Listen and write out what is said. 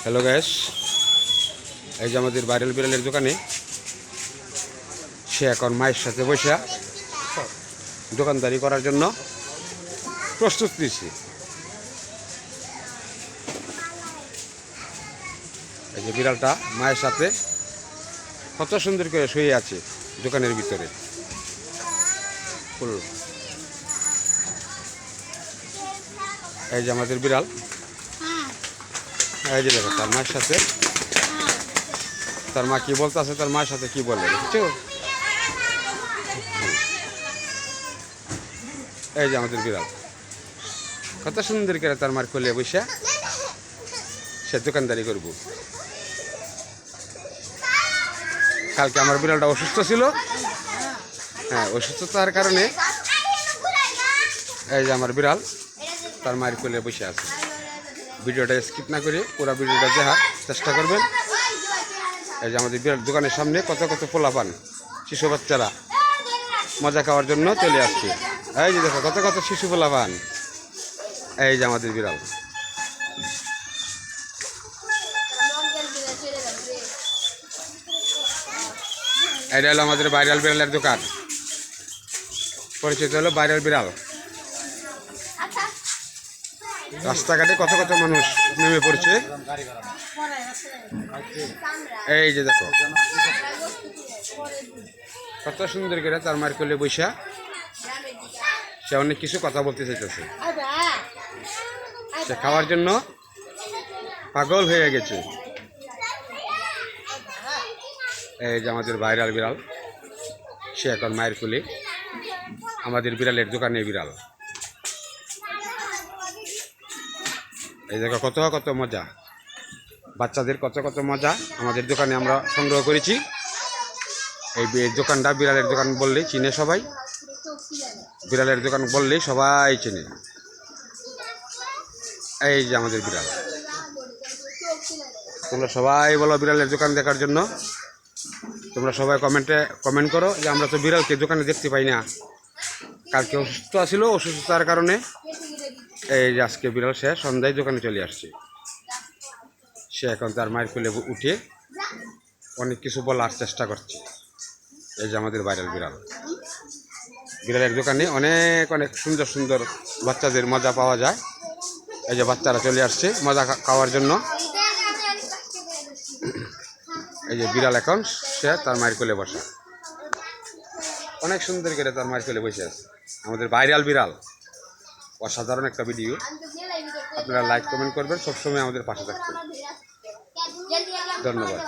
Hello gas, এই যে আমাদের ভাইরাল বিড়ালের দোকানে সে এখন মায়ের সাথে বসে দোকানদারি করার জন্য প্রস্তুত নিচ্ছে। এই যে বিড়ালটা মায়ের সাথে কত সুন্দর করে শুয়ে আছে দোকানের ভিতরে। এই যে আমাদের বিড়াল, এই যে দেখো তার মায়ের সাথে, তার মা কি বলতে আছে, তার মায়ের সাথে কি বলে দেখছো। এই যে আমাদের বিড়াল কত সুন্দর করে তার মার কোলে বসে সে দোকানদারি করবো। কালকে আমার বিড়ালটা অসুস্থ ছিল, হ্যাঁ অসুস্থতার কারণে এই যে আমার বিড়াল তার মায়ের কোলে বসে আছে। ভিডিওটা স্কিপ না করে পুরো ভিডিওটা দেখার চেষ্টা করবেন। এই যে আমাদের বিড়াল দোকানের সামনে কত কত পোলাপান শিশু বাচ্চারা মজা খাওয়ার জন্য চলে আসছে। এই যে দেখো কত কত শিশু পোলাপান। এই যে আমাদের বিড়াল, এটা হলো আমাদের ভাইরাল বিড়ালের দোকান, পরিচিত হলো ভাইরাল বিড়াল। রাস্তাঘাটে কত কত মানুষ নেমে পড়ছে। এই যে দেখো কত সুন্দর করে তার মায়ের কোলে বৈশা সে অনেক কিছু কথা বলতে চাইতেছে। সে খাওয়ার জন্য পাগল হয়ে গেছে। এই যে আমাদের ভাইরাল বিড়াল, সে এখন মায়ের কোলে আমাদের বিড়ালের দোকানে বিড়াল। এই দেখো কত কত মজা, বাচ্চাদের কত কত মজা আমাদের দোকানে আমরা সংগ্রহ করেছি। এই দোকানটা বিড়ালের দোকান বললেই চিনে সবাই, বিড়ালের দোকান বললেই সবাই চিনে। এই যে আমাদের বিড়াল, তোমরা সবাই বলো বিড়ালের দোকান দেখার জন্য। তোমরা সবাই কমেন্ট করো যে আমরা তো বিড়ালকে দোকানে দেখতে পাই না। কালকে অসুস্থ ছিল, অসুস্থতার কারণে এই যে আজকে বিড়াল সে সন্ধ্যায় দোকানে চলে আসছে। সে এখন তার মায়ের কোলে উঠে অনেক কিছু বলার চেষ্টা করছে। এই যে আমাদের ভাইরাল বিড়াল, বিড়ালের দোকানে অনেক অনেক সুন্দর সুন্দর বাচ্চাদের মজা পাওয়া যায়। এই যে বাচ্চারা চলে আসছে মজা খাওয়ার জন্য। এই যে বিড়াল এখন সে তার মায়ের কোলে বসে, অনেক সুন্দর করে তার মায়ের কোলে বসে আছে আমাদের ভাইরাল বিড়াল। অসাধারণ একটা ভিডিও, আপনারা লাইক কমেন্ট করবেন, সবসময় আমাদের পাশে থাকবেন। ধন্যবাদ।